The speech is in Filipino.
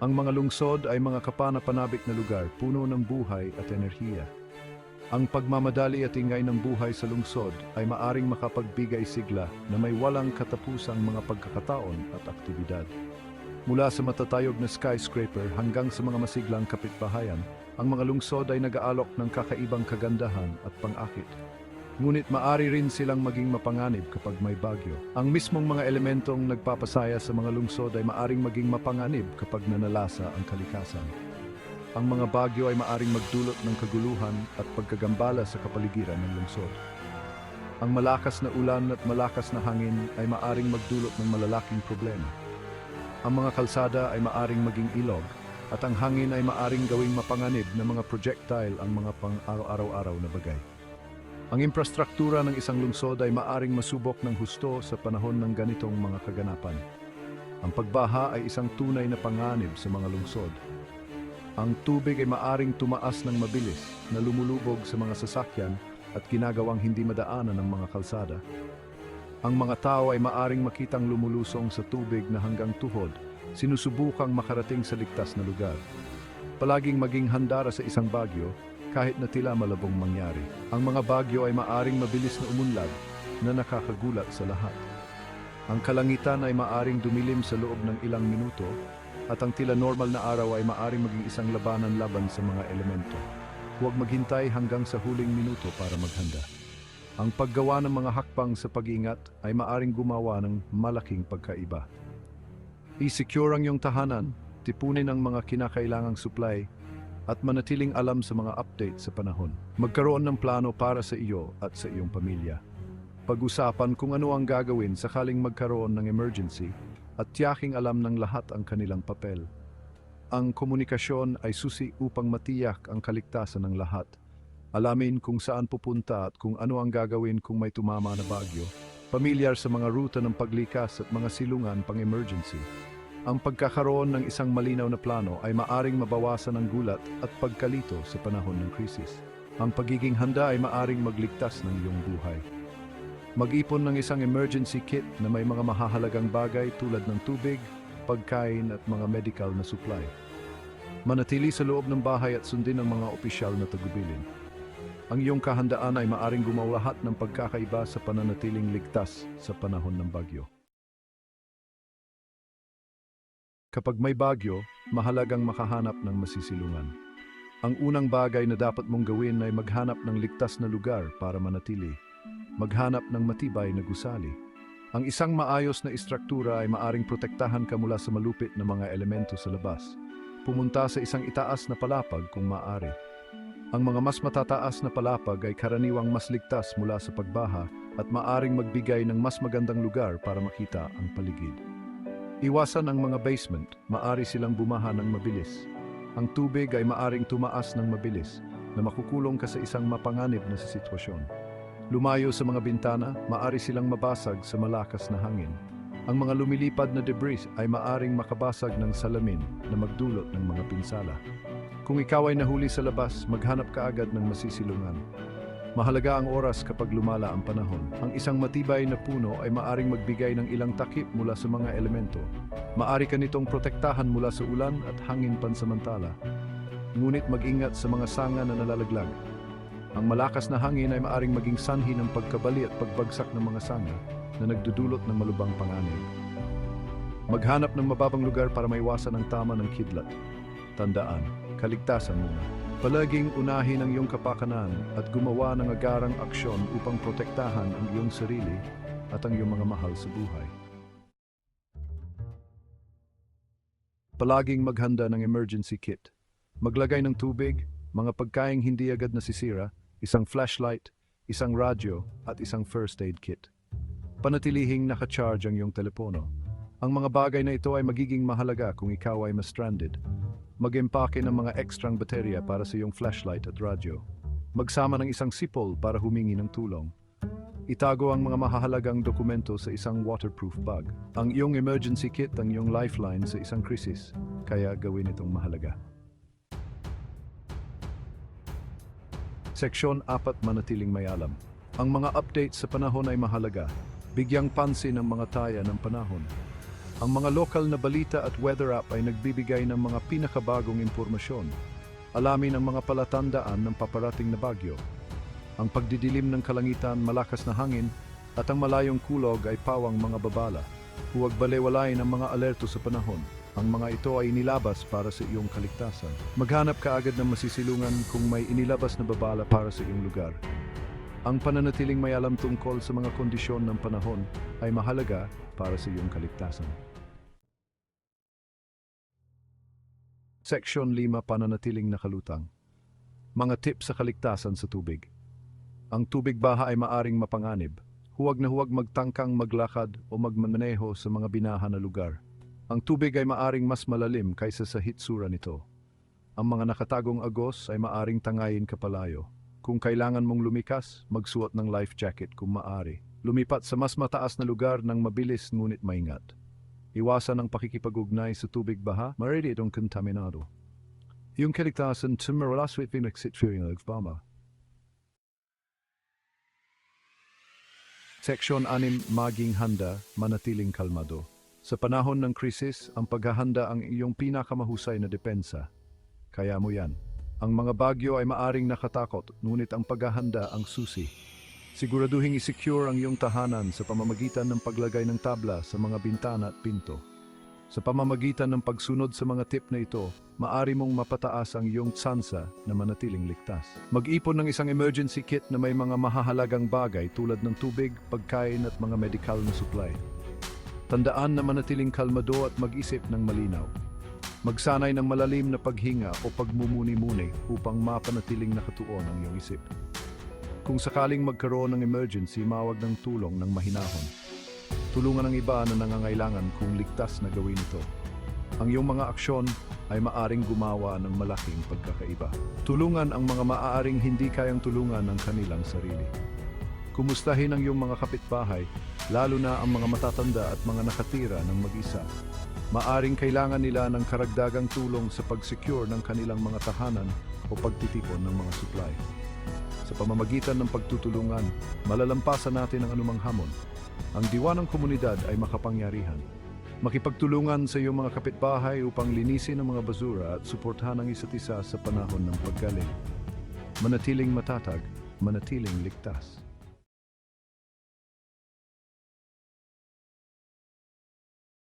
Ang mga lungsod ay mga kapana-panabik na lugar, puno ng buhay at enerhiya. Ang pagmamadali at ingay ng buhay sa lungsod ay maaring makapagbigay sigla na may walang katapusang mga pagkakataon at aktibidad. Mula sa matatayog na skyscraper hanggang sa mga masiglang kapitbahayan, ang mga lungsod ay nag-aalok ng kakaibang kagandahan at pang-akit. Ngunit maari rin silang maging mapanganib kapag may bagyo. Ang mismong mga elementong nagpapasaya sa mga lungsod ay maaring maging mapanganib kapag nanalasa ang kalikasan. Ang mga bagyo ay maaring magdulot ng kaguluhan at pagkagambala sa kapaligiran ng lungsod. Ang malakas na ulan at malakas na hangin ay maaring magdulot ng malalaking problema. Ang mga kalsada ay maaring maging ilog at ang hangin ay maaring gawing mapanganib na mga projectile ang mga pang-araw-araw na bagay. Ang infrastruktura ng isang lungsod ay maaring masubok ng husto sa panahon ng ganitong mga kaganapan. Ang pagbaha ay isang tunay na panganib sa mga lungsod. Ang tubig ay maaring tumaas ng mabilis na lumulubog sa mga sasakyan at ginagawang hindi madaanan ng mga kalsada. Ang mga tao ay maaring makitang lumulusong sa tubig na hanggang tuhod, sinusubukang makarating sa ligtas na lugar. Palaging maging handara sa isang bagyo, kahit na tila malabong mangyari. Ang mga bagyo ay maaring mabilis na umunlad na nakakagulat sa lahat. Ang kalangitan ay maaring dumilim sa loob ng ilang minuto at ang tila normal na araw ay maaring maging isang labanan laban sa mga elemento. Huwag maghintay hanggang sa huling minuto para maghanda. Ang paggawa ng mga hakbang sa pag-iingat ay maaring gumawa ng malaking pagkaiba. I-secure ang iyong tahanan, tipunin ang mga kinakailangang supply, at manatiling alam sa mga update sa panahon. Magkaroon ng plano para sa iyo at sa iyong pamilya. Pag-usapan kung ano ang gagawin sakaling magkaroon ng emergency at tiyaking alam ng lahat ang kanilang papel. Ang komunikasyon ay susi upang matiyak ang kaligtasan ng lahat. Alamin kung saan pupunta at kung ano ang gagawin kung may tumama na bagyo. Pamilyar sa mga ruta ng paglikas at mga silungan pang-emergency. Ang pagkakaroon ng isang malinaw na plano ay maaring mabawasan ang gulat at pagkalito sa panahon ng krisis. Ang pagiging handa ay maaring magligtas ng iyong buhay. Mag-ipon ng isang emergency kit na may mga mahahalagang bagay tulad ng tubig, pagkain at mga medical na supply. Manatili sa loob ng bahay at sundin ang mga opisyal na tagubilin. Ang iyong kahandaan ay maaring gumawa lahat ng pagkakaiba sa pananatiling ligtas sa panahon ng bagyo. Kapag may bagyo, mahalagang makahanap ng masisilungan. Ang unang bagay na dapat mong gawin ay maghanap ng ligtas na lugar para manatili. Maghanap ng matibay na gusali. Ang isang maayos na istruktura ay maaring protektahan ka mula sa malupit na mga elemento sa labas. Pumunta sa isang itaas na palapag kung maaari. Ang mga mas matataas na palapag ay karaniwang mas ligtas mula sa pagbaha at maaring magbigay ng mas magandang lugar para makita ang paligid. Iwasan ang mga basement, maaari silang bumaha ng mabilis. Ang tubig ay maaring tumaas ng mabilis na makukulong ka sa isang mapanganib na sitwasyon. Lumayo sa mga bintana, maaari silang mabasag sa malakas na hangin. Ang mga lumilipad na debris ay maaring makabasag ng salamin na magdulot ng mga pinsala. Kung ikaw ay nahuli sa labas, maghanap ka agad ng masisilungan. Mahalaga ang oras kapag lumala ang panahon. Ang isang matibay na puno ay maaring magbigay ng ilang takip mula sa mga elemento. Maari ka nitong protektahan mula sa ulan at hangin pansamantala. Ngunit mag-ingat sa mga sanga na nalalaglag. Ang malakas na hangin ay maaring maging sanhi ng pagkabali at pagbagsak ng mga sanga na nagdudulot ng malubhang panganib. Maghanap ng mababang lugar para maiwasan ang tama ng kidlat. Tandaan, kaligtasan muna. Palaging unahin ang iyong kapakanan at gumawa ng agarang aksyon upang protektahan ang iyong sarili at ang iyong mga mahal sa buhay. Palaging maghanda ng emergency kit. Maglagay ng tubig, mga pagkaing hindi agad nasisira, isang flashlight, isang radyo at isang first aid kit. Panatilihing naka-charge ang iyong telepono. Ang mga bagay na ito ay magiging mahalaga kung ikaw ay ma-stranded. Mag-empake ng mga ekstrang baterya para sa iyong flashlight at radyo. Magsama ng isang sipol para humingi ng tulong. Itago ang mga mahahalagang dokumento sa isang waterproof bag. Ang iyong emergency kit ang iyong lifeline sa isang krisis, kaya gawin itong mahalaga. Seksyon 4, manatiling may alam. Ang mga updates sa panahon ay mahalaga. Bigyang pansin ang mga taya ng panahon. Ang mga lokal na balita at weather app ay nagbibigay ng mga pinakabagong impormasyon. Alamin ang mga palatandaan ng paparating na bagyo. Ang pagdidilim ng kalangitan, malakas na hangin, at ang malayong kulog ay pawang mga babala. Huwag balewalain ang mga alerto sa panahon. Ang mga ito ay inilabas para sa iyong kaligtasan. Maghanap ka agad ng masisilungan kung may inilabas na babala para sa iyong lugar. Ang pananatiling may alam tungkol sa mga kondisyon ng panahon ay mahalaga para sa iyong kaligtasan. Seksyon 5. Pananatiling nakalutang. Mga tips sa kaligtasan sa tubig. Ang tubig baha ay maaring mapanganib. Huwag na huwag magtangkang maglakad o magmamaneho sa mga binaha na lugar. Ang tubig ay maaring mas malalim kaysa sa hitsura nito. Ang mga nakatagong agos ay maaring tangayin kapalayo. Kung kailangan mong lumikas, magsuot ng life jacket kung maaari. Lumipat sa mas mataas na lugar ng mabilis ngunit maingat. Iwasan ang pakikipag-ugnay sa tubig baha, marami itong kontaminado. Yung kaligtasan tumaralas with pinagsitsuring nagbama. Seksyon 6. Maging handa, manatiling kalmado. Sa panahon ng krisis, ang paghahanda ang iyong pinakamahusay na depensa. Kaya mo yan. Ang mga bagyo ay maaring nakatakot, ngunit ang paghahanda ang susi. Siguraduhing isecure ang iyong tahanan sa pamamagitan ng paglagay ng tabla sa mga bintana at pinto. Sa pamamagitan ng pagsunod sa mga tip na ito, maaari mong mapataas ang iyong tsansa na manatiling ligtas. Mag-ipon ng isang emergency kit na may mga mahahalagang bagay tulad ng tubig, pagkain at mga medical na supply. Tandaan na manatiling kalmado at mag-isip ng malinaw. Magsanay ng malalim na paghinga o pagmumuni-muni upang mapanatiling nakatuon ang iyong isip. Kung sakaling magkaroon ng emergency, mawag ng tulong ng mahinahon. Tulungan ang iba na nangangailangan kung ligtas na gawin ito. Ang iyong mga aksyon ay maaring gumawa ng malaking pagkakaiba. Tulungan ang mga maaaring hindi kayang tulungan ng kanilang sarili. Kumustahin ang iyong mga kapitbahay, lalo na ang mga matatanda at mga nakatira ng mag-isa. Maaring kailangan nila ng karagdagang tulong sa pag-secure ng kanilang mga tahanan o pagtitipon ng mga supply. Sa pamamagitan ng pagtutulungan, malalampasan natin ang anumang hamon. Ang diwa ng komunidad ay makapangyarihan. Makipagtulungan sa iyong mga kapitbahay upang linisin ang mga basura at suportahan ang isa't isa sa panahon ng paggaling. Manatiling matatag, manatiling ligtas.